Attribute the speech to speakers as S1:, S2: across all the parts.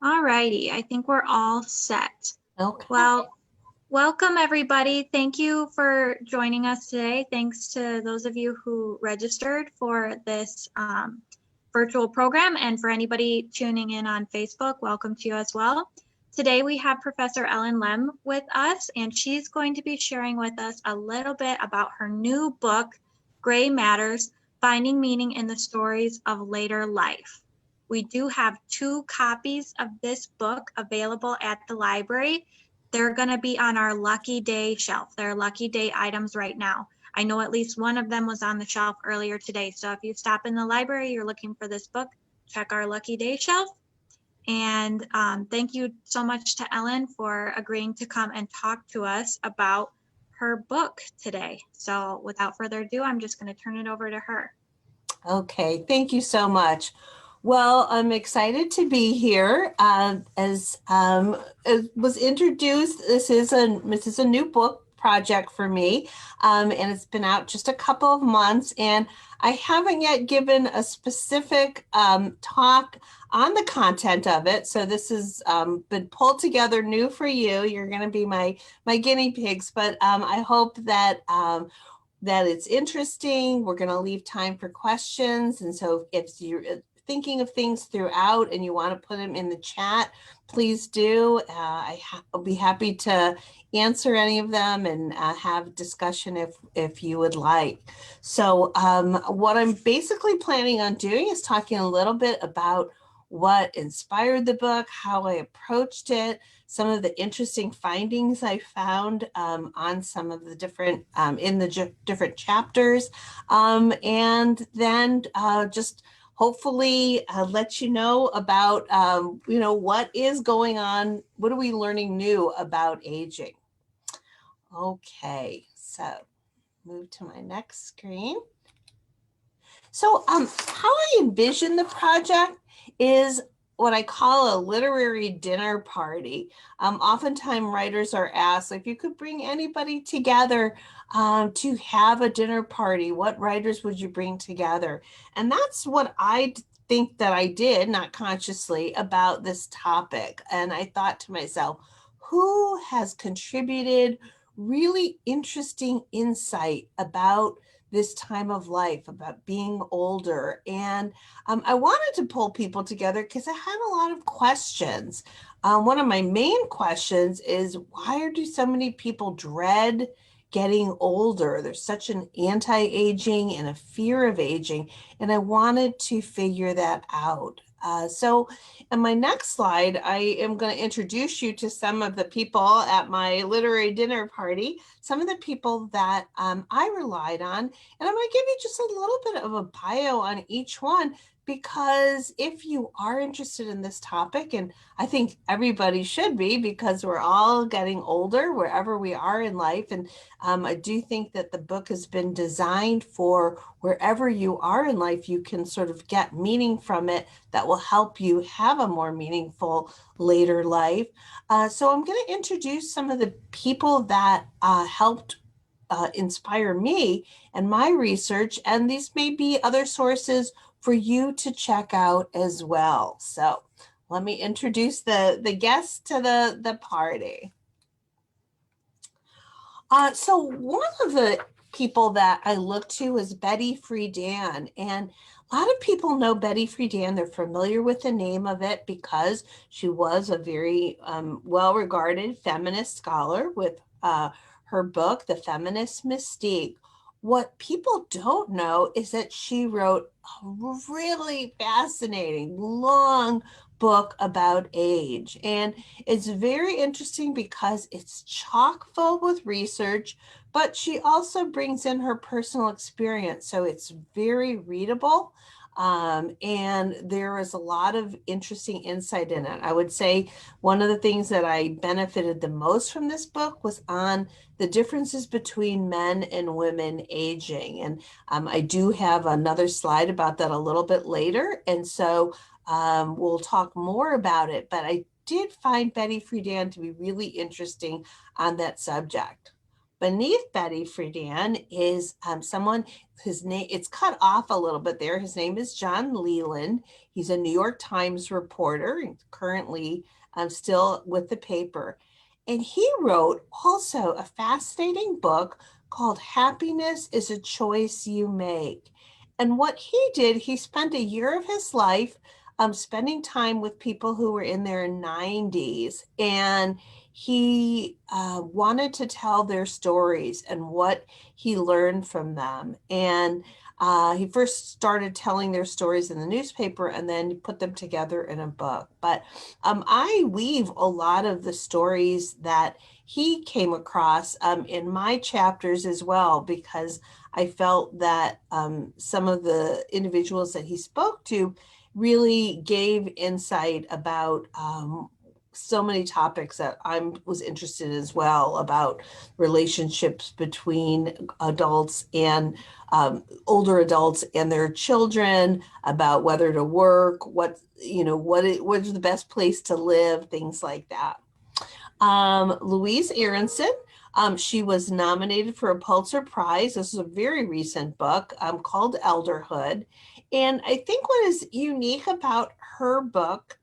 S1: All righty, I think we're all set.
S2: Okay.
S1: Well, welcome everybody. Thank you for joining us today. Thanks to those of you who registered for this virtual program, and for anybody tuning in on Facebook, welcome to you as well. Today we have Professor Ellyn Lem with us, and she's going to be sharing with us a little bit about her new book, Gray Matters: Finding Meaning in the Stories of Later Life. We do have 2 copies of this book available at the library. They're going to be on our lucky day shelf. They're lucky day items right now. I know at least one of them was on the shelf earlier today. So if you stop in the library, you're looking for this book, check our lucky day shelf. And thank you so much to Ellyn for agreeing to come and talk to us about her book today. So without further ado, I'm just going to turn it over to her.
S2: Okay, thank you so much. Well, I'm excited to be here. As it was introduced, this is a new book project for me, and it's been out just a couple of months, and I haven't yet given a specific talk on the content of it. So this has been pulled together new for you. You're going to be my guinea pigs, but I hope that it's interesting. We're going to leave time for questions. And so if you're thinking of things throughout and you want to put them in the chat, please do. I'll be happy to answer any of them and have discussion if you would like. So what I'm basically planning on doing is talking a little bit about what inspired the book, how I approached it, some of the interesting findings I found on some of the different, in the different chapters, and then just hopefully let you know about, what is going on, what are we learning new about aging. Okay, so move to my next screen. So how I envision the project is what I call a literary dinner party. Oftentimes writers are asked if you could bring anybody together to have a dinner party, what writers would you bring together? And that's what I think that I did, not consciously, about this topic. And I thought to myself, who has contributed really interesting insight about this time of life, about being older? And I wanted to pull people together because I had a lot of questions. One of my main questions is, why do so many people dread getting older? There's such an anti-aging and a fear of aging, and I wanted to figure that out. So in my next slide, I am going to introduce you to some of the people at my literary dinner party, some of the people that I relied on, and I'm going to give you just a little bit of a bio on each one, because if you are interested in this topic, and I think everybody should be, because we're all getting older wherever we are in life, and I do think that the book has been designed for wherever you are in life, you can sort of get meaning from it that will help you have a more meaningful later life. So I'm going to introduce some of the people that helped inspire me and my research, and these may be other sources for you to check out as well. So let me introduce the guests to the party. So one of the people that I look to is Betty Friedan, and a lot of people know Betty Friedan. They're familiar with the name of it because she was a very well-regarded feminist scholar with her book, The Feminist Mystique. What people don't know is that she wrote a really fascinating, long book about age. And it's very interesting because it's chock full with research, but she also brings in her personal experience. So it's very readable. And there is a lot of interesting insight in it. I would say one of the things that I benefited the most from this book was on the differences between men and women aging. And I do have another slide about that a little bit later. And so we'll talk more about it. But I did find Betty Friedan to be really interesting on that subject. Beneath Betty Friedan is someone, his name, it's cut off a little bit there. His name is John Leland. He's a New York Times reporter and currently still with the paper. And he wrote also a fascinating book called Happiness is a Choice You Make. And what he did, he spent a year of his life spending time with people who were in their 90s. And he wanted to tell their stories and what he learned from them. And he first started telling their stories in the newspaper and then put them together in a book. But I weave a lot of the stories that he came across in my chapters as well, because I felt that some of the individuals that he spoke to really gave insight about so many topics that I was interested in as well, about relationships between adults and older adults and their children, about whether to work, what is the best place to live, things like that. Louise Aronson, she was nominated for a Pulitzer Prize. This is a very recent book called Elderhood. And I think what is unique about her book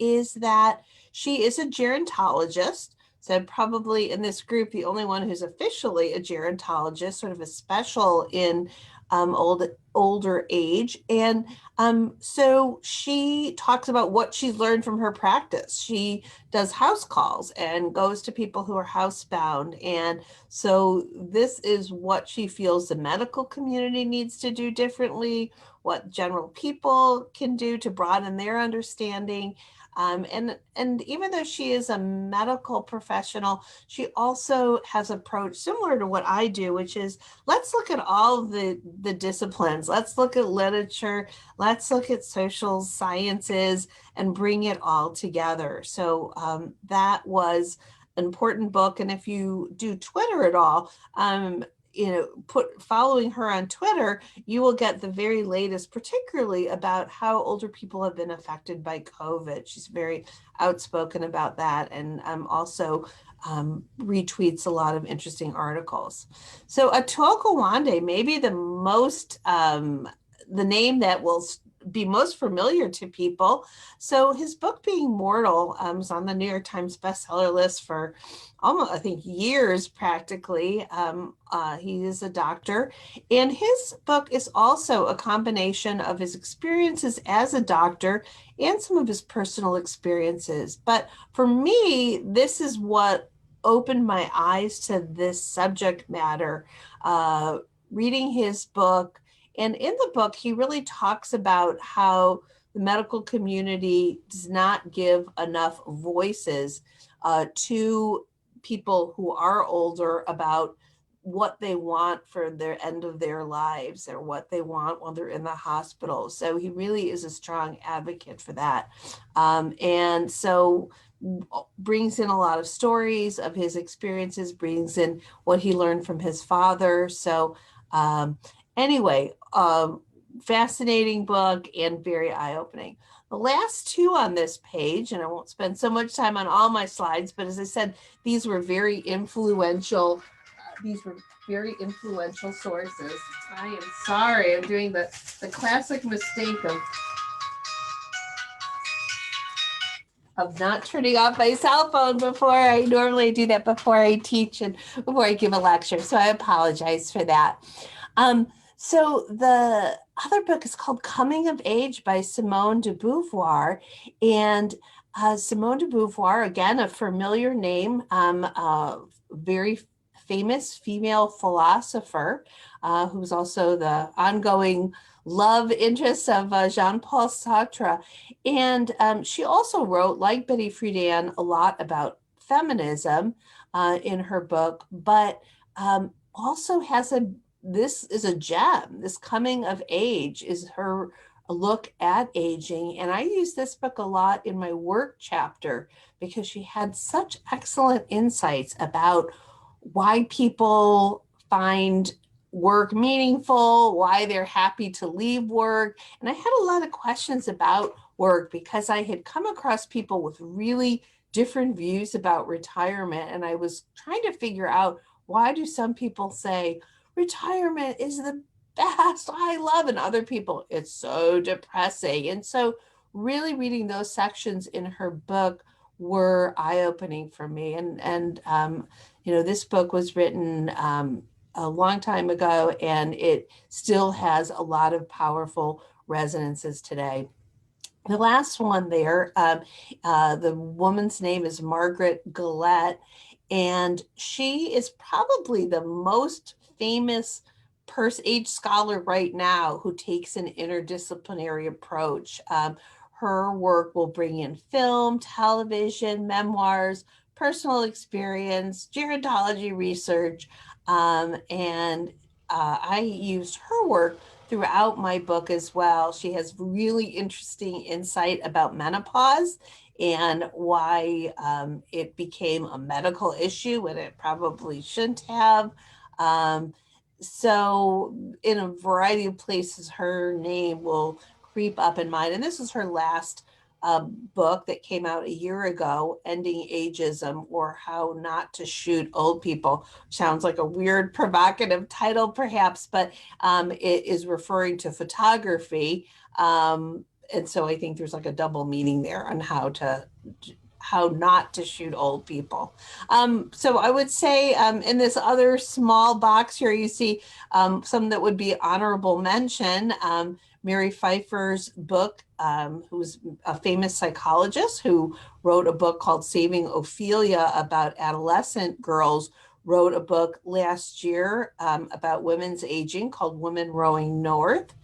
S2: is that she is a gerontologist. So probably in this group, the only one who's officially a gerontologist, sort of a special in older age. And so she talks about what she's learned from her practice. She does house calls and goes to people who are housebound. And so this is what she feels the medical community needs to do differently, what general people can do to broaden their understanding. And even though she is a medical professional, she also has an approach similar to what I do, which is let's look at all the disciplines. Let's look at literature. Let's look at social sciences and bring it all together. So that was an important book. And if you do Twitter at all, following her on Twitter, you will get the very latest, particularly about how older people have been affected by COVID. She's very outspoken about that, and also retweets a lot of interesting articles. So Atul Gawande, maybe the name that will be most familiar to people. So his book Being Mortal was on the New York Times bestseller list for almost, I think, years practically. He is a doctor, and his book is also a combination of his experiences as a doctor and some of his personal experiences. But for me, this is what opened my eyes to this subject matter. Reading his book, and in the book, he really talks about how the medical community does not give enough voices to people who are older about what they want for their end of their lives or what they want when they're in the hospital. So he really is a strong advocate for that. And so brings in a lot of stories of his experiences, brings in what he learned from his father. So anyway, fascinating book and very eye-opening. The last two on this page, and I won't spend so much time on all my slides, but as I said, these were very influential. Sources. I am sorry, I'm doing the classic mistake of not turning off my cell phone before I normally do that before I teach and before I give a lecture. So I apologize for that. So the other book is called Coming of Age by Simone de Beauvoir. And Simone de Beauvoir, again, a familiar name, very famous female philosopher who's also the ongoing love interest of Jean-Paul Sartre. And she also wrote, like Betty Friedan, a lot about feminism in her book, but also has this is a gem. This Coming of Age is her look at aging. And I use this book a lot in my work chapter because she had such excellent insights about why people find work meaningful, why they're happy to leave work. And I had a lot of questions about work because I had come across people with really different views about retirement. And I was trying to figure out, why do some people say retirement is the fast, I love, and other people, it's so depressing. And so really reading those sections in her book were eye-opening for me. This book was written a long time ago, and it still has a lot of powerful resonances today. The last one there, the woman's name is Margaret Gillette, and she is probably the most famous age scholar right now who takes an interdisciplinary approach. Her work will bring in film, television, memoirs, personal experience, gerontology research, and I used her work throughout my book as well. She has really interesting insight about menopause and why it became a medical issue when it probably shouldn't have. So in a variety of places, her name will creep up in mind. And this is her last book that came out a year ago, Ending Ageism, or How Not to Shoot Old People. Sounds like a weird, provocative title, perhaps, but it is referring to photography. And so I think there's like a double meaning there on how not to shoot old people. So I would say in this other small box here, you see some that would be honorable mention. Mary Pfeiffer's book, who's a famous psychologist who wrote a book called Saving Ophelia about adolescent girls, wrote a book last year about women's aging called Women Rowing North.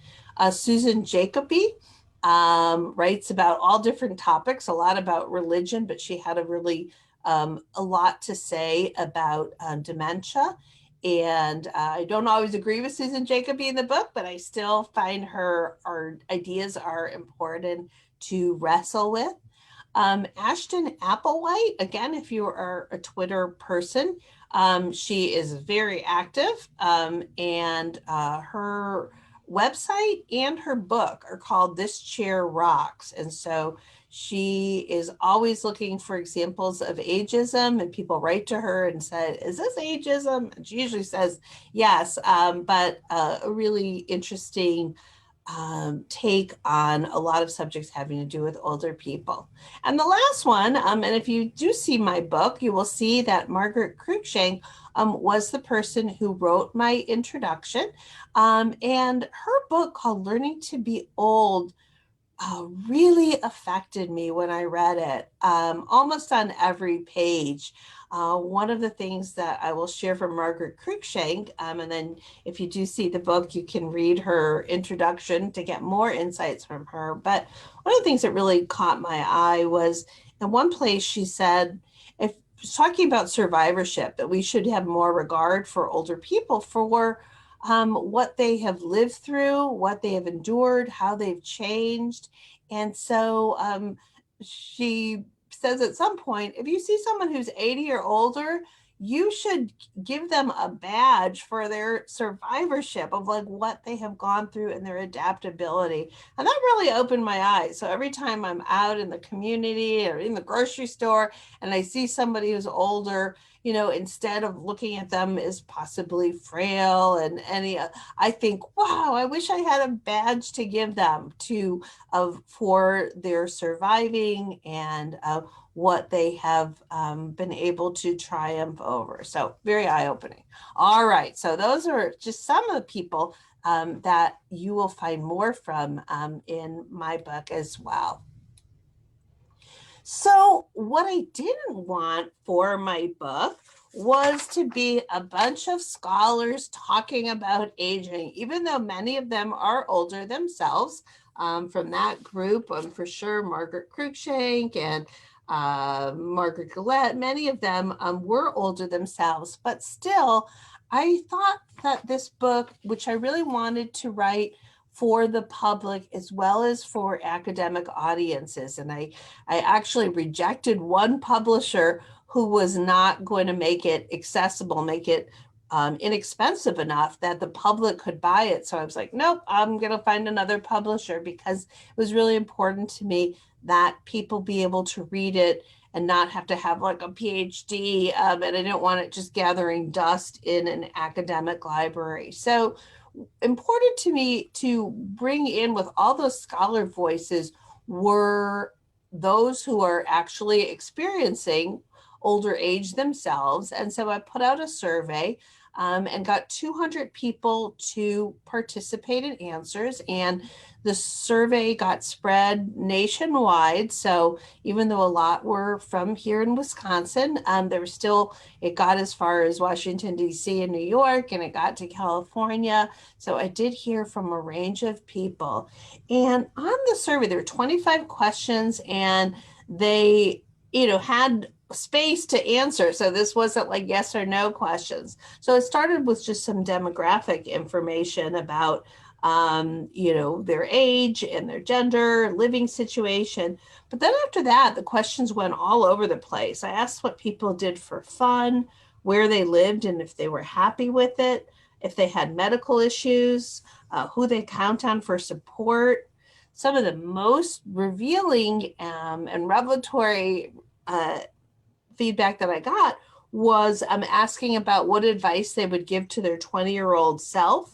S2: Susan Jacoby writes about all different topics, a lot about religion, but she had a lot to say about dementia. And I don't always agree with Susan Jacoby in the book, but I still find her ideas are important to wrestle with. Ashton Applewhite, again, if you are a Twitter person, she is very active, and her website and her book are called This Chair Rocks. And so she is always looking for examples of ageism, and people write to her and say, is this ageism? And she usually says yes, but a really interesting take on a lot of subjects having to do with older people. And the last one, and if you do see my book, you will see that Margaret Crookshank was the person who wrote my introduction. And her book called Learning to Be Old really affected me when I read it, almost on every page. One of the things that I will share from Margaret Crookshank, and then if you do see the book, you can read her introduction to get more insights from her. But one of the things that really caught my eye was in one place she said, if talking about survivorship, that we should have more regard for older people for what they have lived through, what they have endured, how they've changed. And so she says at some point, if you see someone who's 80 or older, you should give them a badge for their survivorship of like what they have gone through and their adaptability. And that really opened my eyes. So every time I'm out in the community or in the grocery store and I see somebody who's older, instead of looking at them as possibly frail and I think, wow, I wish I had a badge to give them for their surviving and what they have been able to triumph over. So very eye-opening. All right, so those are just some of the people that you will find more from in my book as well. So what I didn't want for my book was to be a bunch of scholars talking about aging, even though many of them are older themselves. From that group, for sure, Margaret Crookshank and Margaret Gillette, many of them were older themselves, but still, I thought that this book, which I really wanted to write for the public as well as for academic audiences. And I actually rejected one publisher who was not going to make it accessible, make it inexpensive enough that the public could buy it. So I was like, nope, I'm going to find another publisher, because it was really important to me that people be able to read it and not have to have like a PhD. And I didn't want it just gathering dust in an academic library. So important to me to bring in with all those scholar voices were those who are actually experiencing older age themselves. And so I put out a survey and got 200 people to participate in answers. And the survey got spread nationwide. So even though a lot were from here in Wisconsin, there was still, it got as far as Washington, D.C. and New York, and it got to California. So I did hear from a range of people. And on the survey, there were 25 questions, and they, had space to answer. So this wasn't like yes or no questions. So it started with just some demographic information about, their age and their gender, living situation. But then after that, the questions went all over the place. I asked what people did for fun, where they lived, and if they were happy with it, if they had medical issues, who they count on for support. Some of the most revealing and revelatory feedback that I got was asking about what advice they would give to their 20-year-old self.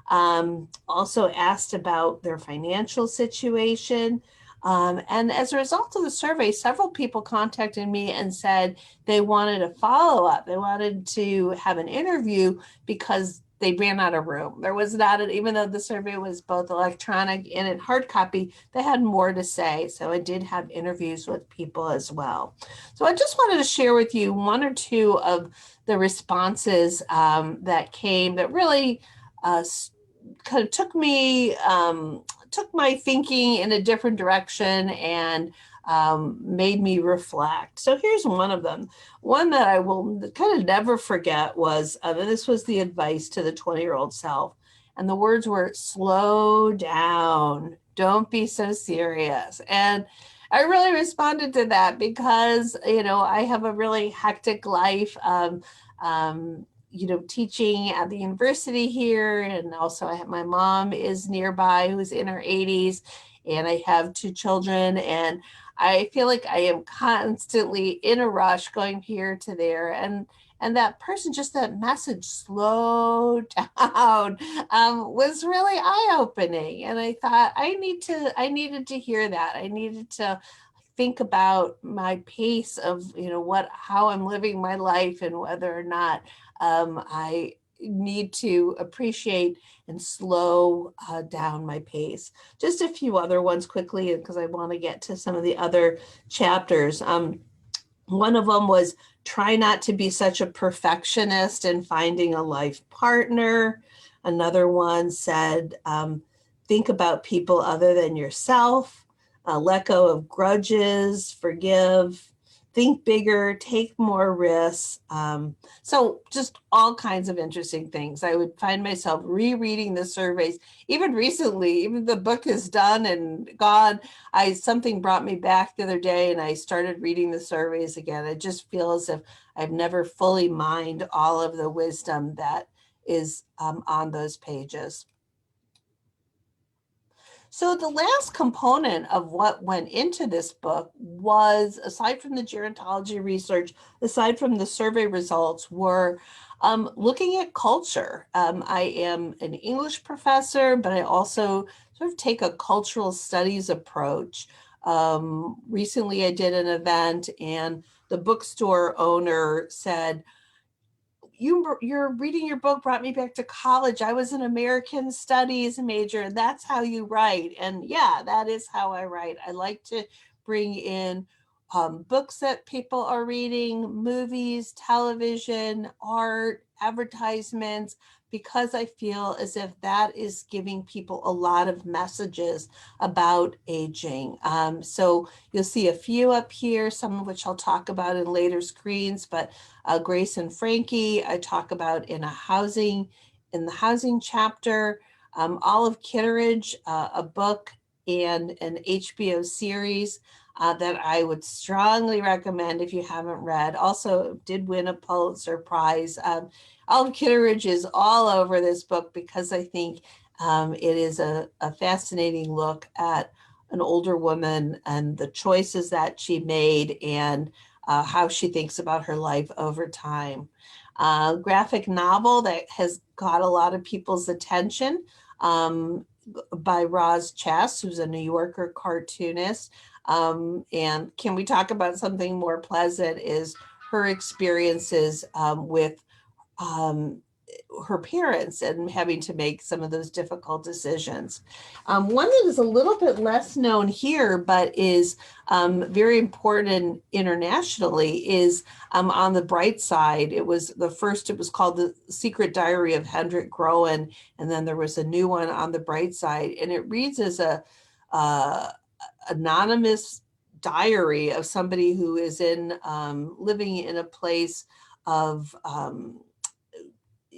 S2: Also asked about their financial situation. And as a result of the survey, several people contacted me and said they wanted a follow-up. They wanted to have an interview because they ran out of room. There was not, even though the survey was both electronic and in hard copy, they had more to say. So I did have interviews with people as well. So I just wanted to share with you one or two of the responses that came that really kind of took my thinking in a different direction and made me reflect. So here's one of them. One that I will kind of never forget was, and this was the advice to the 20-year-old self. And the words were, slow down, don't be so serious. And I really responded to that because, I have a really hectic life. Teaching at the university here. And also my mom is nearby who's in her 80s, and I have 2 children. And I feel like I am constantly in a rush going here to there. And that person, just that message, slow down, was really eye-opening. And I thought I needed to hear that. I needed to think about my pace of, how I'm living my life and whether or not I need to appreciate and slow down my pace. Just a few other ones quickly, because I want to get to some of the other chapters. One of them was, try not to be such a perfectionist in finding a life partner. Another one said, think about people other than yourself. Let go of grudges, forgive, think bigger, take more risks. So just all kinds of interesting things. I would find myself rereading the surveys, even recently, even the book is done and gone. Something brought me back the other day and I started reading the surveys again. I just feel as if I've never fully mined all of the wisdom that is on those pages. So the last component of what went into this book was, aside from the gerontology research, aside from the survey results, were looking at culture. I am an English professor, but I also sort of take a cultural studies approach. Recently, I did an event and the bookstore owner said, you're reading your book brought me back to college. I was an American studies major, and that's how you write. And yeah, that is how I write. I like to bring in books that people are reading, movies, television, art, advertisements, because I feel as if that is giving people a lot of messages about aging. So you'll see a few up here, some of which I'll talk about in later screens, but Grace and Frankie, I talk about in the housing chapter. Olive Kitteridge, a book and an HBO series that I would strongly recommend if you haven't read. Also did win a Pulitzer Prize. Olive Kitteridge is all over this book because I think it is a fascinating look at an older woman and the choices that she made and how she thinks about her life over time. graphic novel that has got a lot of people's attention, by Roz Chess, who's a New Yorker cartoonist. And can we talk about something more pleasant, is her experiences with um, her parents and having to make some of those difficult decisions. One that is a little bit less known here, but is very important internationally, is On the Bright Side. It was called The Secret Diary of Hendrik Groen, and then there was a new one, On the Bright Side, and it reads as a anonymous diary of somebody who is living in a place of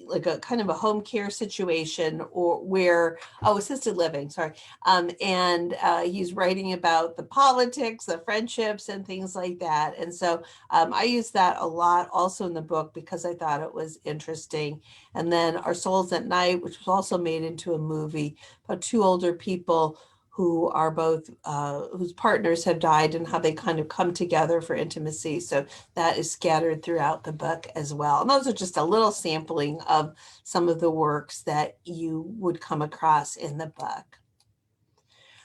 S2: like a kind of a home care situation, or where, assisted living, sorry. And he's writing about the politics, the friendships, and things like that. And so I use that a lot also in the book because I thought it was interesting. And then Our Souls at Night, which was also made into a movie about two older people who are both, whose partners have died, and how they kind of come together for intimacy. So that is scattered throughout the book as well. And those are just a little sampling of some of the works that you would come across in the book.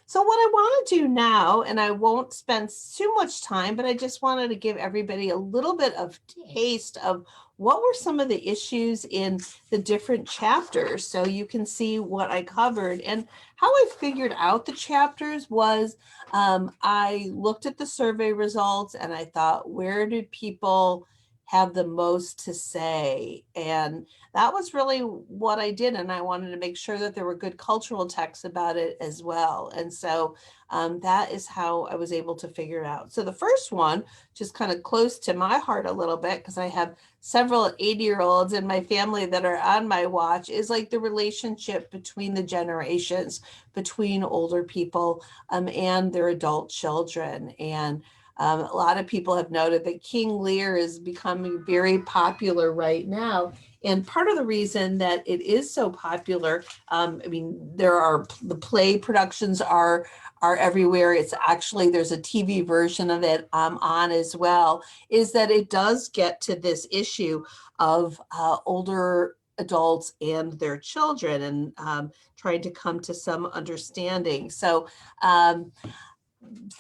S2: So what I want to do now, and I won't spend too much time, but I just wanted to give everybody a little bit of taste of what were some of the issues in the different chapters, so you can see what I covered. And how I figured out the chapters was I looked at the survey results and I thought, where did people have the most to say? And that was really what I did. And I wanted to make sure that there were good cultural texts about it as well. And so that is how I was able to figure it out. So the first one, just kind of close to my heart a little bit, because I have several 80-year-olds in my family that are on my watch, is like the relationship between the generations, between older people and their adult children. And a lot of people have noted that King Lear is becoming very popular right now. And part of the reason that it is so popular, I mean, the play productions are everywhere. It's actually, there's a TV version of it on as well, is that it does get to this issue of older adults and their children, and trying to come to some understanding. So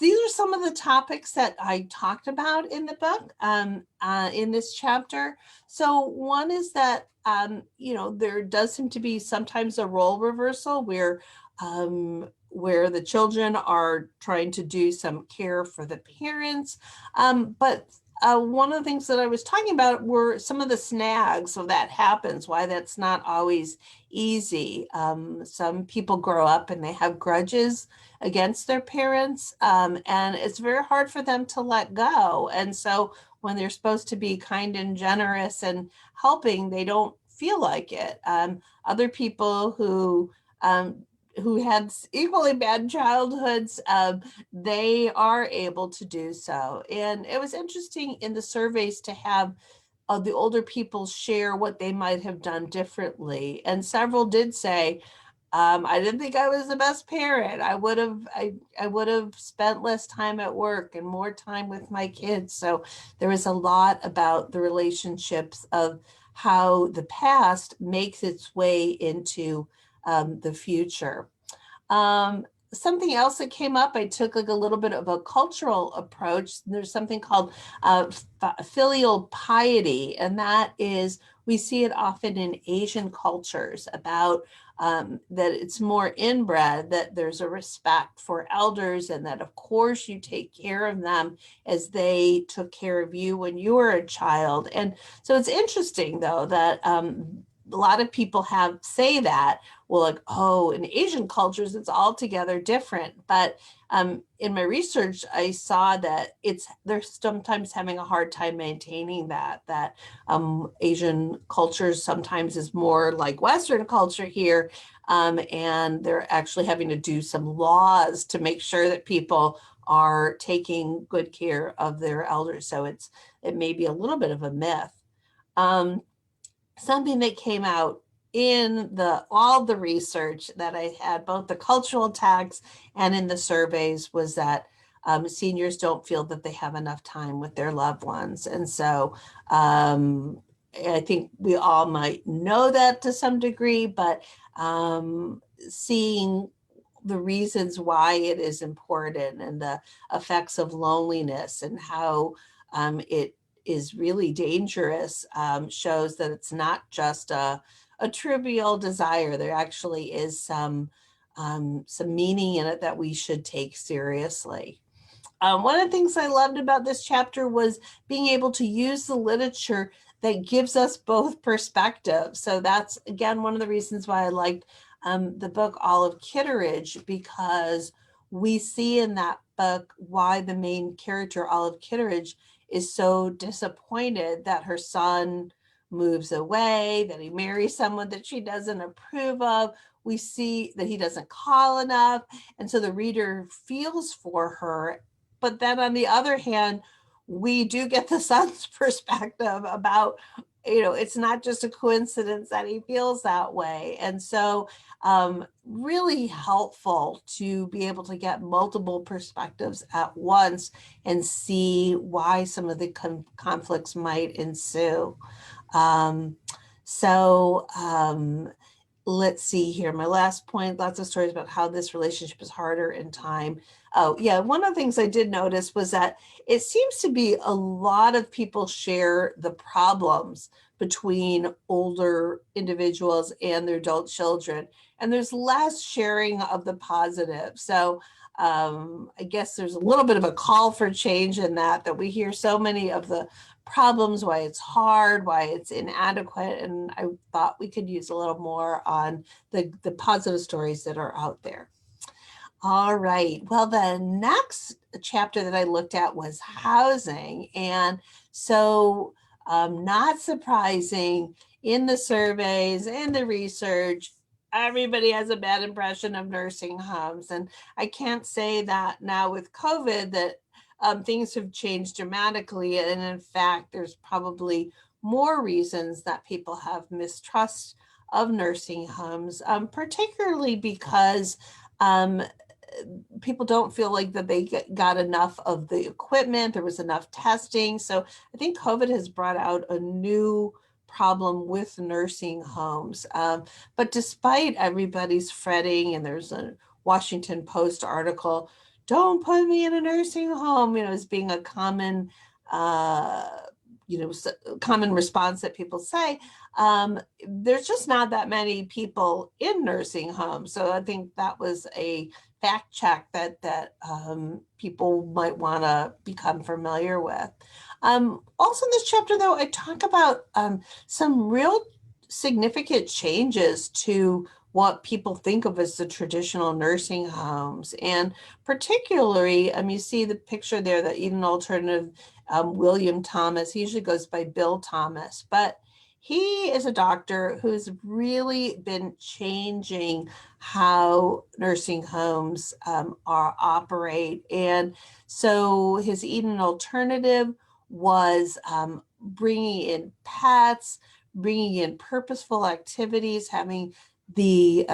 S2: these are some of the topics that I talked about in the book, in this chapter. So one is that, there does seem to be sometimes a role reversal where the children are trying to do some care for the parents. But one of the things that I was talking about were some of the snags of that happens, why that's not always easy. Some people grow up and they have grudges against their parents, and it's very hard for them to let go. And so when they're supposed to be kind and generous and helping, they don't feel like it. Other people who had equally bad childhoods, they are able to do so. And it was interesting in the surveys to have the older people share what they might have done differently. And several did say, I didn't think I was the best parent. I would have spent less time at work and more time with my kids. So there was a lot about the relationships of how the past makes its way into the future. Something else that came up, I took like a little bit of a cultural approach. There's something called filial piety, and that is, we see it often in Asian cultures about that it's more inbred, that there's a respect for elders, and that of course you take care of them as they took care of you when you were a child. And so it's interesting though that a lot of people say that, well, like, oh, in Asian cultures, it's altogether different. But in my research, I saw that they're sometimes having a hard time maintaining that Asian cultures sometimes is more like Western culture here. And they're actually having to do some laws to make sure that people are taking good care of their elders. So it may be a little bit of a myth. Something that came out in all the research that I had, both the cultural tags and in the surveys, was that seniors don't feel that they have enough time with their loved ones. And so I think we all might know that to some degree, but seeing the reasons why it is important and the effects of loneliness and how it is really dangerous shows that it's not just a trivial desire. There actually is some meaning in it that we should take seriously. One of the things I loved about this chapter was being able to use the literature that gives us both perspectives. So that's, again, one of the reasons why I liked the book Olive Kitteridge, because we see in that book why the main character, Olive Kitteridge, is so disappointed that her son moves away, that he marries someone that she doesn't approve of. We see that he doesn't call enough. And so the reader feels for her. But then on the other hand, we do get the son's perspective about, it's not just a coincidence that he feels that way. And so really helpful to be able to get multiple perspectives at once and see why some of the conflicts might ensue. So let's see here. My last point, lots of stories about how this relationship is harder in time. Oh, yeah. One of the things I did notice was that it seems to be a lot of people share the problems between older individuals and their adult children, and there's less sharing of the positive. So I guess there's a little bit of a call for change in that we hear so many of the problems, why it's hard, why it's inadequate. And I thought we could use a little more on the positive stories that are out there. All right. Well, the next chapter that I looked at was housing. And so not surprising, in the surveys and the research, everybody has a bad impression of nursing homes. And I can't say that now with COVID that things have changed dramatically. And in fact, there's probably more reasons that people have mistrust of nursing homes, particularly because people don't feel like that they got enough of the equipment. There was enough testing. So I think COVID has brought out a new problem with nursing homes. But despite everybody's fretting, and there's a Washington Post article, "Don't put me in a nursing home," as being a common, common response that people say. There's just not that many people in nursing homes. So I think that was a fact check that people might want to become familiar with. Also in this chapter, though, I talk about some real significant changes to what people think of as the traditional nursing homes. And particularly, you see the picture there, the Eden Alternative, William Thomas. He usually goes by Bill Thomas, but he is a doctor who's really been changing how nursing homes operate. And so his Eden Alternative was bringing in pets, bringing in purposeful activities, having the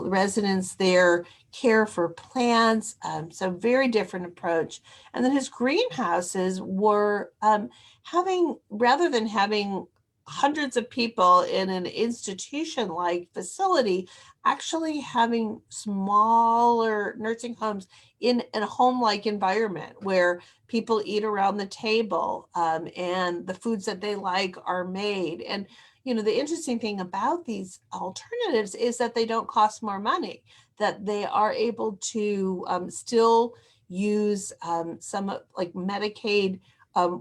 S2: residents there care for plants. So very different approach. And then his greenhouses were rather than having hundreds of people in an institution-like facility, actually having smaller nursing homes in a home-like environment where people eat around the table and the foods that they like are made. And the interesting thing about these alternatives is that they don't cost more money, that they are able to still use some like Medicaid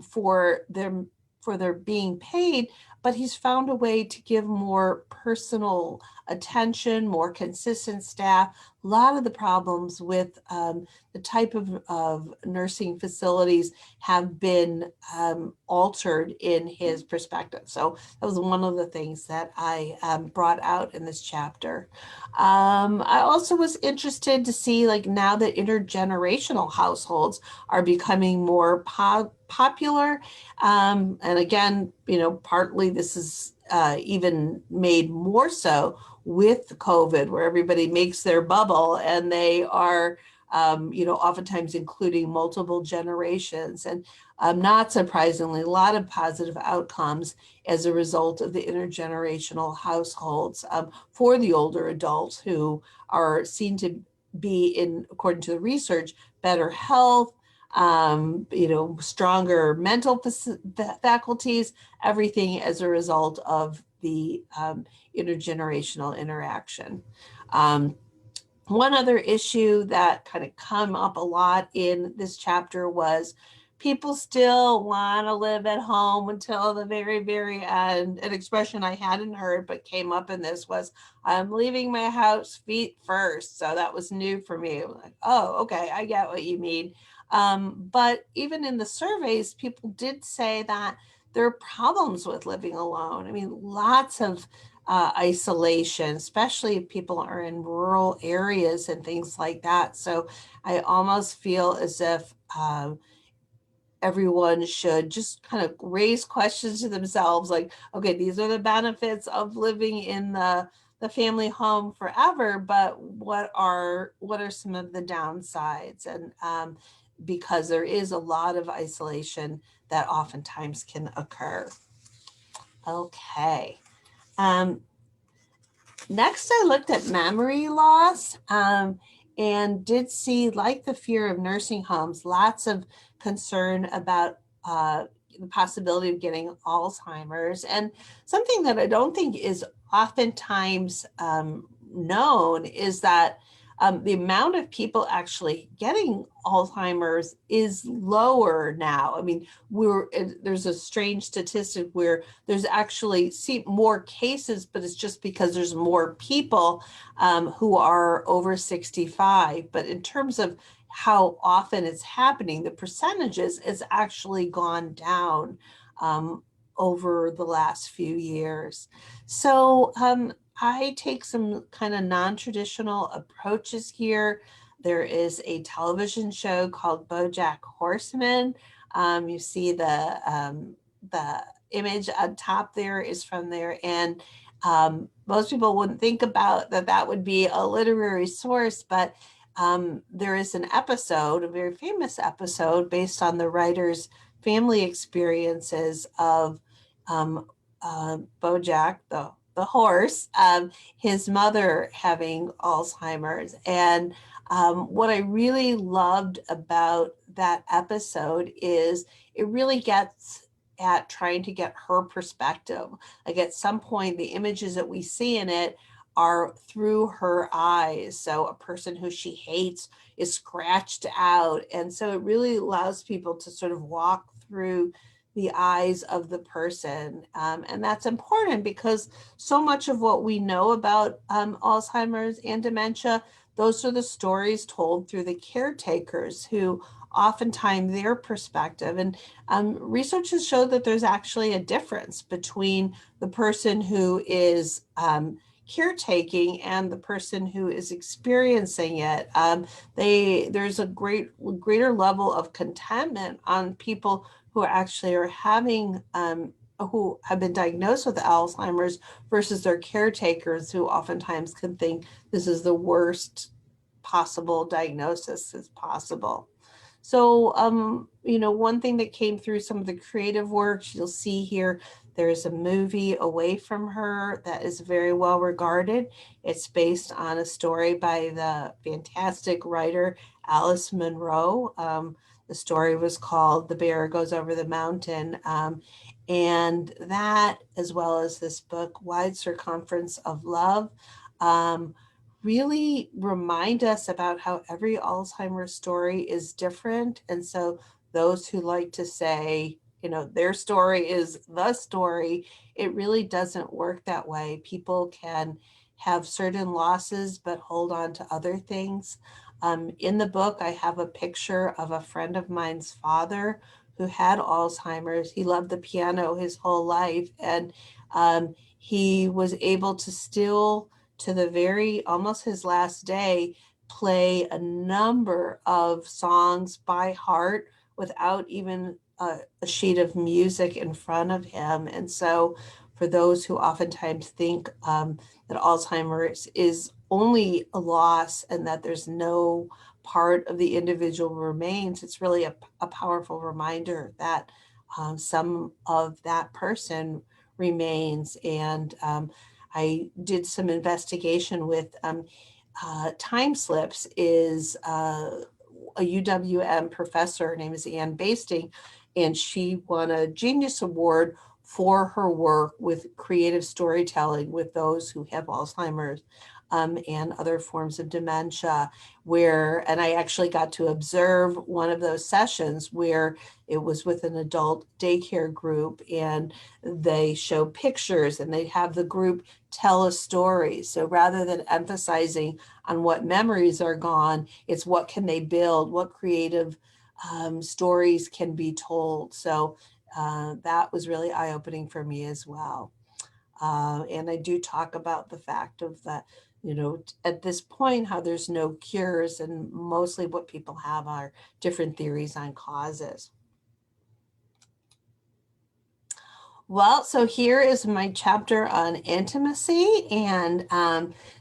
S2: for their being paid, but he's found a way to give more personal attention, more consistent staff. A lot of the problems with the type of nursing facilities have been altered in his perspective. So that was one of the things that I brought out in this chapter. I also was interested to see, like, now that intergenerational households are becoming more popular. And again, partly this is even made more so with COVID, where everybody makes their bubble and they are oftentimes including multiple generations. And not surprisingly, a lot of positive outcomes as a result of the intergenerational households for the older adults who are seen to be in, according to the research, better health, stronger mental faculties, everything as a result of the intergenerational interaction. One other issue that kind of come up a lot in this chapter was people still want to live at home until the very, very end. An expression I hadn't heard but came up in this was, I'm leaving my house feet first. So that was new for me. I'm like, oh, okay, I get what you mean. But even in the surveys, people did say that there are problems with living alone. I mean, lots of isolation, especially if people are in rural areas and things like that. So I almost feel as if everyone should just kind of raise questions to themselves like, okay, these are the benefits of living in the family home forever, but what are some of the downsides? And because there is a lot of isolation that oftentimes can occur. Okay. Next, I looked at memory loss and did see, like the fear of nursing homes, lots of concern about the possibility of getting Alzheimer's. And something that I don't think is oftentimes known is that the amount of people actually getting Alzheimer's is lower now. I mean, there's a strange statistic where there's actually more cases, but it's just because there's more people who are over 65. But in terms of how often it's happening, the percentages has actually gone down over the last few years. So I take some kind of non-traditional approaches here. There is a television show called BoJack Horseman. You see the image on top there is from there. And most people wouldn't think about that would be a literary source, but there is an episode, a very famous episode based on the writer's family experiences of BoJack, the horse, his mother having Alzheimer's. And what I really loved about that episode is it really gets at trying to get her perspective. Like at some point, the images that we see in it are through her eyes. So a person who she hates is scratched out. And so it really allows people to sort of walk through the eyes of the person. And that's important because so much of what we know about Alzheimer's and dementia, those are the stories told through the caretakers who oftentimes their perspective. And research has showed that there's actually a difference between the person who is caretaking and the person who is experiencing it. There's a greater level of contentment on people who actually are having, who have been diagnosed with Alzheimer's versus their caretakers who oftentimes can think this is the worst possible diagnosis as possible. So, one thing that came through some of the creative work, you'll see here, there's a movie Away from Her that is very well regarded. It's based on a story by the fantastic writer Alice Munro. The story was called The Bear Goes Over the Mountain. And that, as well as this book, Wide Circumference of Love, really remind us about how every Alzheimer's story is different. And so those who like to say, their story is the story, it really doesn't work that way. People can have certain losses, but hold on to other things. In the book, I have a picture of a friend of mine's father who had Alzheimer's. He loved the piano his whole life. And he was able to still, to the very, almost his last day, play a number of songs by heart without even a sheet of music in front of him. And so for those who oftentimes think that Alzheimer's is only a loss and that there's no part of the individual remains, it's really a powerful reminder that some of that person remains. And I did some investigation with time slips is a UWM professor. Her name is Ann Basting, and she won a Genius Award for her work with creative storytelling with those who have Alzheimer's and other forms of dementia, and I actually got to observe one of those sessions where it was with an adult daycare group, and they show pictures and they have the group tell a story. So rather than emphasizing on what memories are gone, it's what can they build, what creative stories can be told. So that was really eye-opening for me as well. And I do talk about the fact of that, at this point, how there's no cures, and mostly what people have are different theories on causes. Well, so here is my chapter on intimacy. And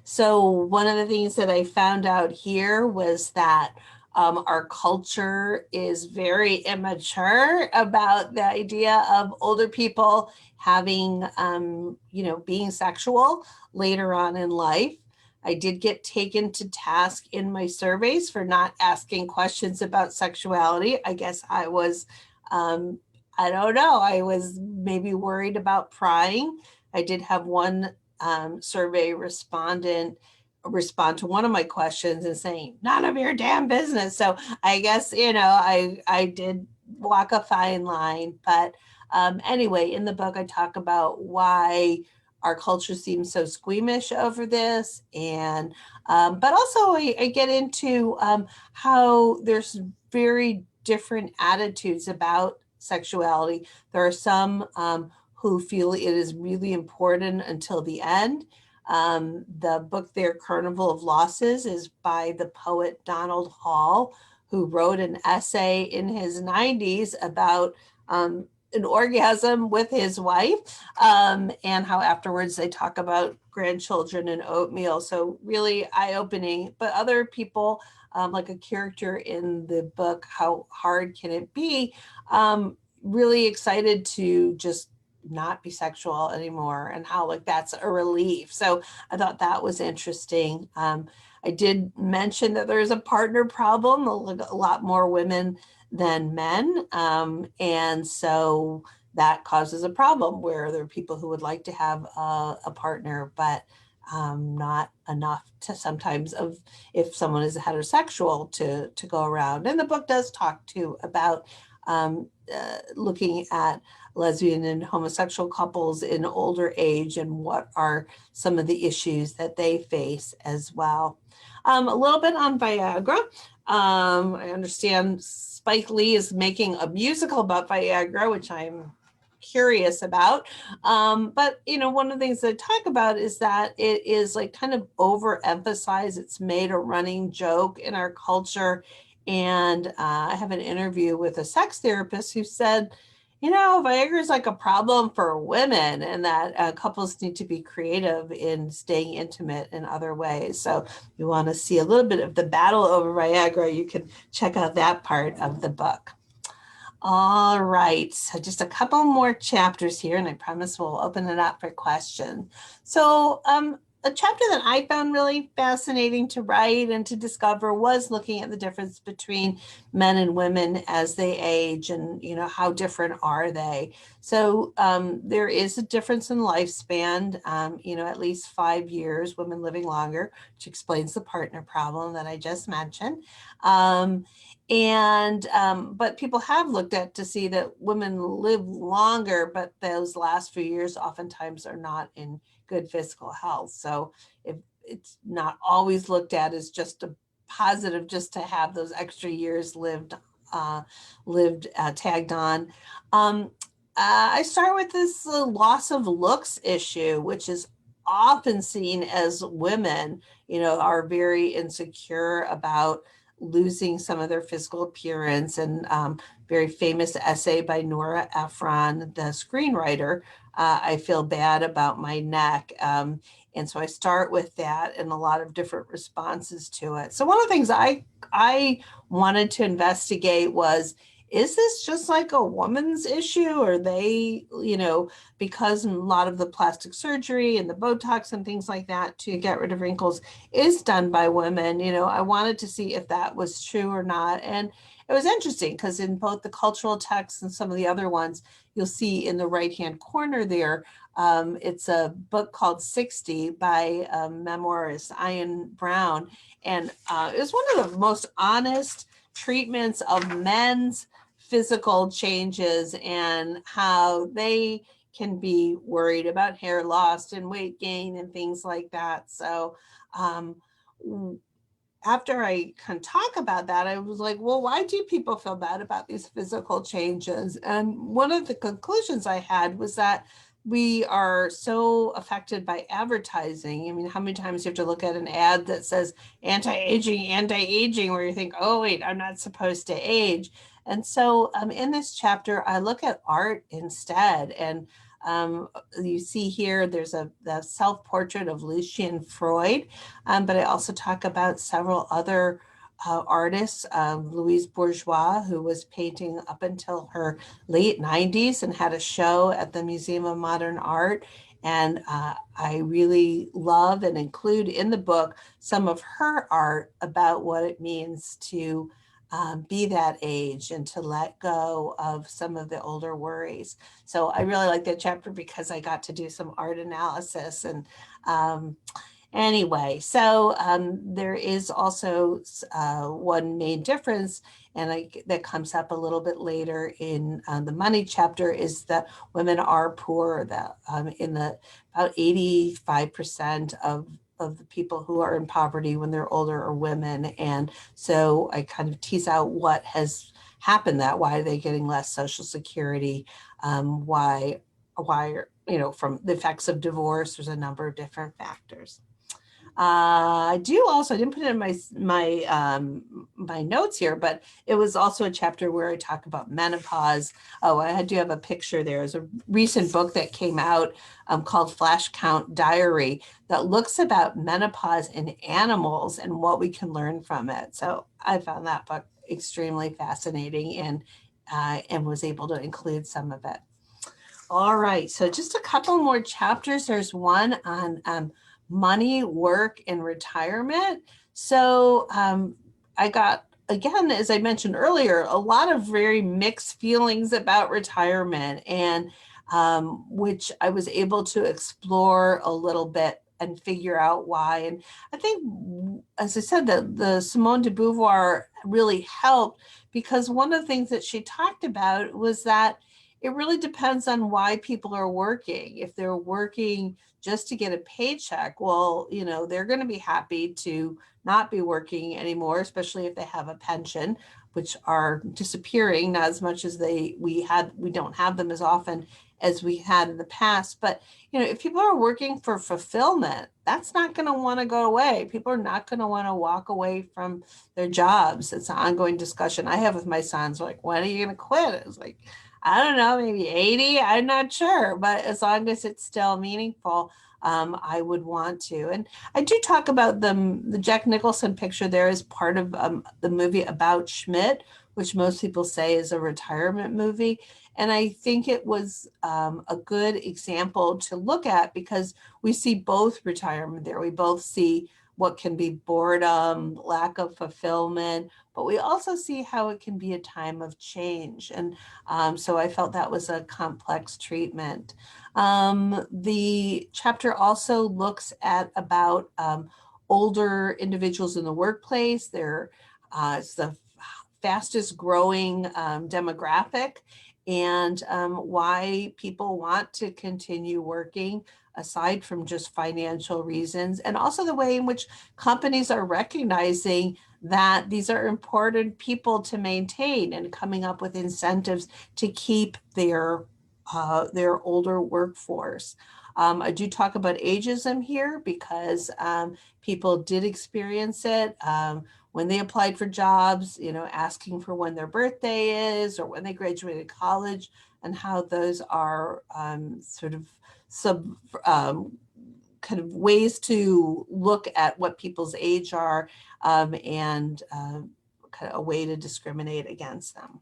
S2: so one of the things that I found out here was that our culture is very immature about the idea of older people having, being sexual later on in life. I did get taken to task in my surveys for not asking questions about sexuality. I guess I was, I don't know, I was maybe worried about prying. I did have one survey respondent respond to one of my questions and saying, none of your damn business. So I guess, I did walk a fine line. But anyway, in the book, I talk about why our culture seems so squeamish over this. And, but also I get into how there's very different attitudes about sexuality. There are some who feel it is really important until the end. The book there, Carnival of Losses, is by the poet Donald Hall, who wrote an essay in his 90s about an orgasm with his wife, and how afterwards they talk about grandchildren and oatmeal. So really eye-opening. But other people, like a character in the book, How Hard Can It Be? Really excited to just not be sexual anymore, and how that's a relief. So I thought that was interesting. I did mention that there's a partner problem, a lot more women than men. And so that causes a problem where there are people who would like to have a partner, but not enough to sometimes of if someone is heterosexual to go around. And the book does talk too about looking at lesbian and homosexual couples in older age and what are some of the issues that they face as well. A little bit on Viagra. I understand Spike Lee is making a musical about Viagra, which I'm curious about. But, one of the things that I talk about is that it is kind of overemphasized. It's made a running joke in our culture. And I have an interview with a sex therapist who said, Viagra is a problem for women, and that couples need to be creative in staying intimate in other ways. So if you want to see a little bit of the battle over Viagra, you can check out that part of the book. All right, so just a couple more chapters here, and I promise we'll open it up for questions. So a chapter that I found really fascinating to write and to discover was looking at the difference between men and women as they age, and how different are they. So there is a difference in lifespan, at least 5 years, women living longer, which explains the partner problem that I just mentioned. But people have looked at to see that women live longer, but those last few years oftentimes are not in good physical health. So if it's not always looked at as just a positive, just to have those extra years lived tagged on. I start with this loss of looks issue, which is often seen as women, are very insecure about losing some of their physical appearance, and very famous essay by Nora Ephron, the screenwriter, I feel bad about my neck. And so I start with that and a lot of different responses to it. So one of the things I wanted to investigate was, is this just like a woman's issue? Or they, because a lot of the plastic surgery and the Botox and things like that to get rid of wrinkles is done by women. I wanted to see if that was true or not. And it was interesting because in both the cultural texts and some of the other ones, you'll see in the right-hand corner there, it's a book called 60 by memoirist Ian Brown. And it was one of the most honest treatments of men's physical changes and how they can be worried about hair loss and weight gain and things like that. So after I can talk about that, I was like, well, why do people feel bad about these physical changes? And one of the conclusions I had was that we are so affected by advertising. I mean, how many times you have to look at an ad that says anti-aging, where you think, oh, wait, I'm not supposed to age. And so in this chapter, I look at art instead. And you see here, there's the self-portrait of Lucian Freud, but I also talk about several other artists, Louise Bourgeois, who was painting up until her late 90s and had a show at the Museum of Modern Art. And I really love and include in the book some of her art about what it means to be that age and to let go of some of the older worries. So I really like that chapter because I got to do some art analysis. And anyway, so there is also one main difference, and that comes up a little bit later in the money chapter, is that women are poor. That in the about 85% of the people who are in poverty when they're older are women. And so I kind of tease out what has happened, why are they getting less Social Security, why, from the effects of divorce. There's a number of different factors. I didn't put it in my notes here, but it was also a chapter where I talk about menopause. Oh, I do have a picture there. There's a recent book that came out called Flash Count Diary that looks about menopause in animals and what we can learn from it. So I found that book extremely fascinating and was able to include some of it. All right, so just a couple more chapters. There's one on money, work, and retirement. So I got, again, as I mentioned earlier, a lot of very mixed feelings about retirement, and which I was able to explore a little bit and figure out why. And I think, as I said, the Simone de Beauvoir really helped, because one of the things that she talked about was that it really depends on why people are working. If they're working just to get a paycheck, well, they're going to be happy to not be working anymore, especially if they have a pension, which are disappearing, not as much as we don't have them as often as we had in the past. But, if people are working for fulfillment, that's not going to want to go away. People are not going to want to walk away from their jobs. It's an ongoing discussion I have with my sons, like, when are you going to quit? It's like, I don't know, maybe 80, I'm not sure, but as long as it's still meaningful, I would want to. And I do talk about the Jack Nicholson picture there as part of the movie About Schmidt, which most people say is a retirement movie. And I think it was a good example to look at, because we see both retirement there. We both see what can be boredom, lack of fulfillment, but we also see how it can be a time of change. And so I felt that was a complex treatment. The chapter also looks at about older individuals in the workplace. It's the fastest growing demographic, and why people want to continue working aside from just financial reasons, and also the way in which companies are recognizing that these are important people to maintain and coming up with incentives to keep their older workforce. I do talk about ageism here because people did experience it. when they applied for jobs, asking for when their birthday is or when they graduated college, and how those are sort of kind of ways to look at what people's age are, and kind of a way to discriminate against them.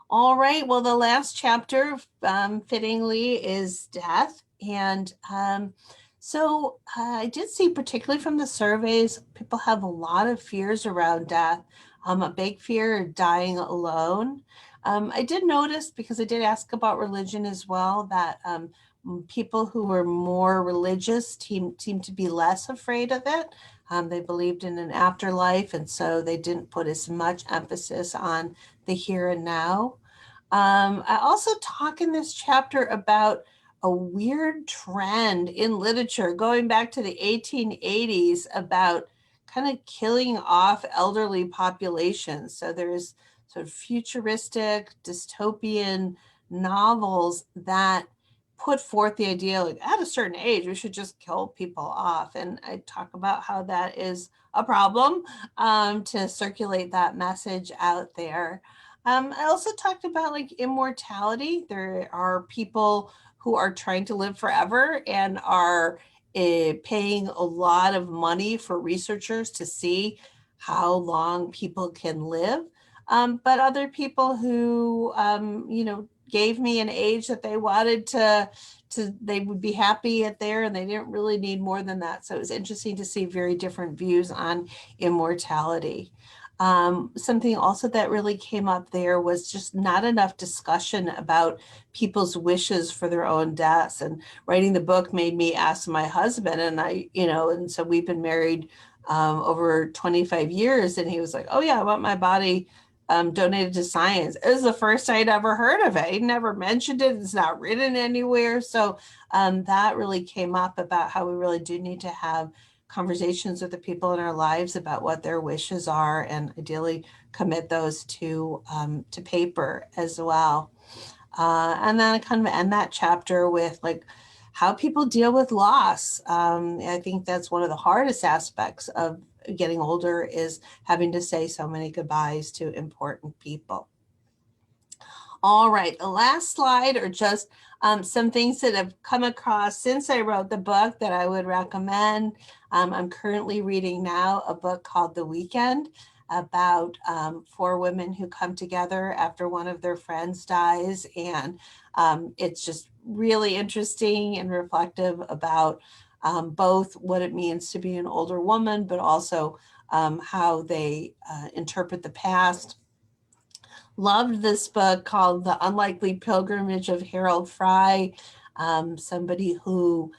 S2: All right, well, the last chapter, fittingly, is death. And so I did see, particularly from the surveys, people have a lot of fears around death. A big fear of dying alone. I did notice, because I did ask about religion as well, that people who were more religious seem to be less afraid of it. They believed in an afterlife, and so they didn't put as much emphasis on the here and now. I also talk in this chapter about a weird trend in literature going back to the 1880s about kind of killing off elderly populations. So there's sort of futuristic, dystopian novels that put forth the idea, like, at a certain age, we should just kill people off. And I talk about how that is a problem, to circulate that message out there. I also talked about, like, immortality. There are people who are trying to live forever and are paying a lot of money for researchers to see how long people can live. But other people who, gave me an age that they wanted to they would be happy at there, and they didn't really need more than that. So it was interesting to see very different views on immortality. Something also that really came up there was just not enough discussion about people's wishes for their own deaths. And writing the book made me ask my husband, and and so we've been married over 25 years, and he was like, oh yeah, I want my body donated to science. It was the first I'd ever heard of it. He never mentioned it. It's not written anywhere. So that really came up about how we really do need to have conversations with the people in our lives about what their wishes are, and ideally commit those to paper as well. And then I kind of end that chapter with, like, how people deal with loss. I think that's one of the hardest aspects of getting older, is having to say so many goodbyes to important people. All right, the last slide are just some things that have come across since I wrote the book that I would recommend. I'm currently reading now a book called The Weekend, about 4 women who come together after one of their friends dies. And it's just really interesting and reflective about both what it means to be an older woman, but also how they interpret the past. Loved this book called The Unlikely Pilgrimage of Harold Fry, somebody who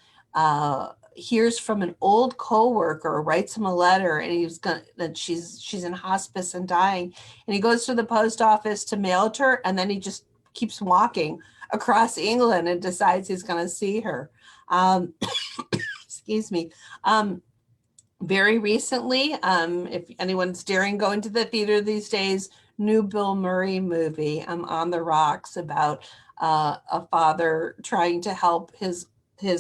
S2: hears from an old coworker, writes him a letter, and that she's in hospice and dying, and he goes to the post office to mail it to her, and then he just keeps walking across England and decides he's going to see her. Excuse me. Very recently, if anyone's daring going to the theater these days, new Bill Murray movie, On the Rocks, about a father trying to help his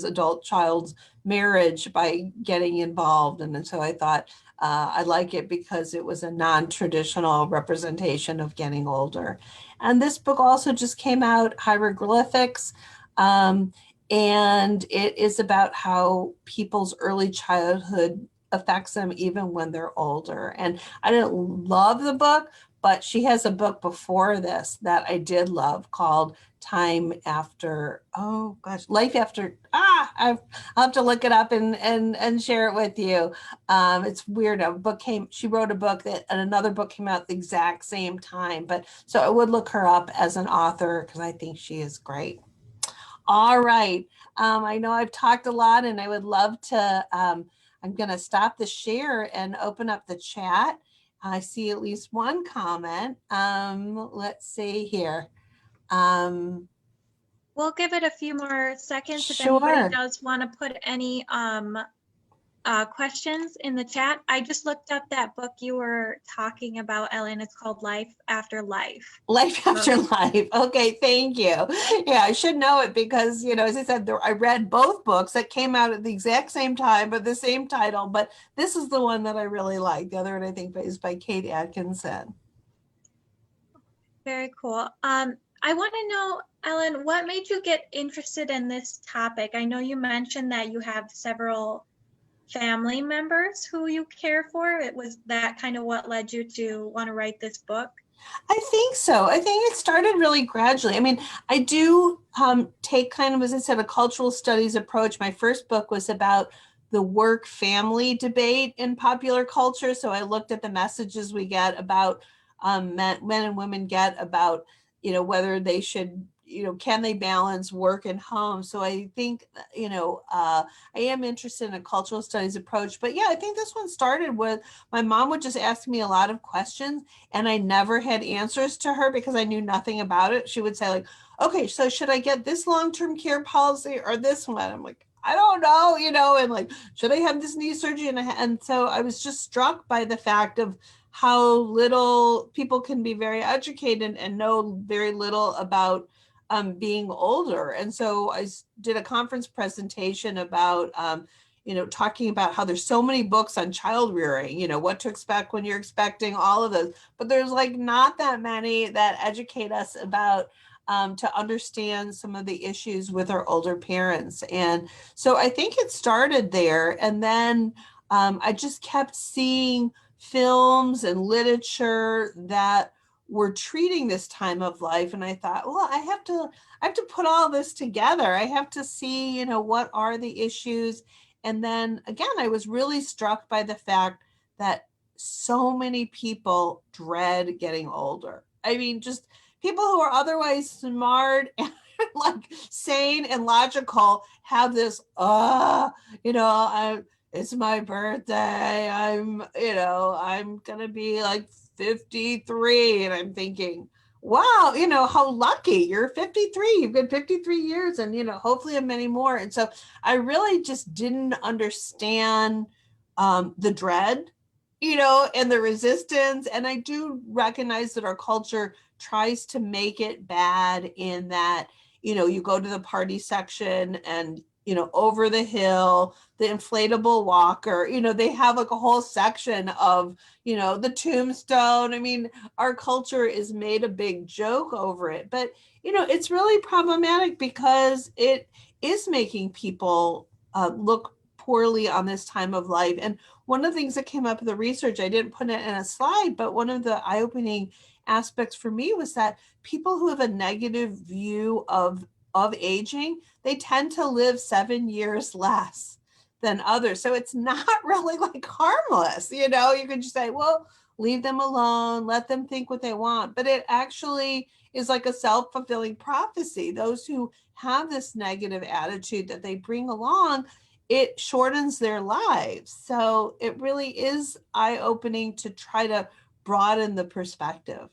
S2: adult child's marriage by getting involved. And so I thought I like it because it was a non-traditional representation of getting older. And this book also just came out, Hieroglyphics, and it is about how people's early childhood affects them even when they're older. And I didn't love the book, but she has a book before this that I did love called Life After, I'll have to look it up and share it with you. It's weird. She wrote a book and another book came out at the exact same time. But so I would look her up as an author because I think she is great. All right. I know I've talked a lot, and I would love to, I'm going to stop the share and open up the chat. I see at least one comment. Let's see here.
S1: We'll give it a few more seconds if
S2: Sure.
S1: anybody does want to put any questions in the chat. I just looked up that book you were talking about, Ellyn. It's called Life After Life.
S2: Life After Life. Okay, thank you. Yeah, I should know it because, as I said, I read both books that came out at the exact same time, but the same title. But this is the one that I really like. The other one, I think, is by Kate Atkinson.
S1: Very cool. I want to know, Ellyn, what made you get interested in this topic? I know you mentioned that you have several family members who you care for. It was that kind of what led you to want to write this book?
S2: I think so. I think it started really gradually. I mean, I do take kind of, as I said, a cultural studies approach. My first book was about the work-family debate in popular culture. So I looked at the messages we get about men and women get about, whether they should, can they balance work and home? So I think, I am interested in a cultural studies approach. But yeah, I think this one started with my mom would just ask me a lot of questions and I never had answers to her because I knew nothing about it. She would say like, okay, so should I get this long-term care policy or this one? I'm like, I don't know, and like, should I have this knee surgery? And so I was just struck by the fact of how little people can be very educated and know very little about being older. And so I did a conference presentation about, talking about how there's so many books on child rearing, what to expect when you're expecting, all of those, but there's like not that many that educate us about to understand some of the issues with our older parents. And so I think it started there. And then I just kept seeing films and literature that were treating this time of life. And I thought, well, I have to put all this together. I have to see, what are the issues. And then again, I was really struck by the fact that so many people dread getting older. I mean, just people who are otherwise smart and like sane and logical have this, it's my birthday. I'm gonna be like 53. And I'm thinking, wow, how lucky you're 53. You've got 53 years and, hopefully many more. And so I really just didn't understand the dread, and the resistance. And I do recognize that our culture tries to make it bad in that, you go to the party section and, over the hill, the inflatable walker, they have like a whole section of, the tombstone. I mean, our culture is made a big joke over it, but, it's really problematic because it is making people look poorly on this time of life. And one of the things that came up in the research, I didn't put it in a slide, but one of the eye-opening aspects for me was that people who have a negative view of aging, they tend to live 7 years less than others. So it's not really like harmless, you can just say, well, leave them alone, let them think what they want. But it actually is like a self-fulfilling prophecy. Those who have this negative attitude that they bring along, it shortens their lives. So it really is eye-opening to try to broaden the perspective.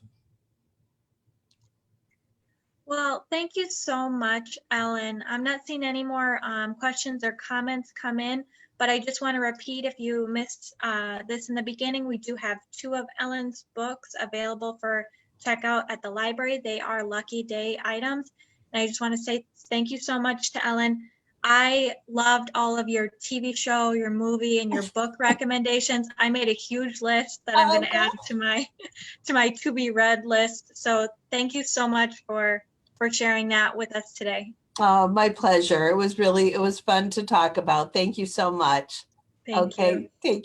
S1: Well, thank you so much, Ellyn. I'm not seeing any more questions or comments come in, but I just want to repeat, if you missed this in the beginning, we do have 2 of Ellyn's books available for checkout at the library. They are Lucky Day items. And I just want to say thank you so much to Ellyn. I loved all of your TV show, your movie, and your book recommendations. I made a huge list that I'm going to add to my to be read list. So thank you so much for sharing that with us today.
S2: Oh, my pleasure. It was fun to talk about. Thank you so much.
S1: Thank you.
S2: Take care.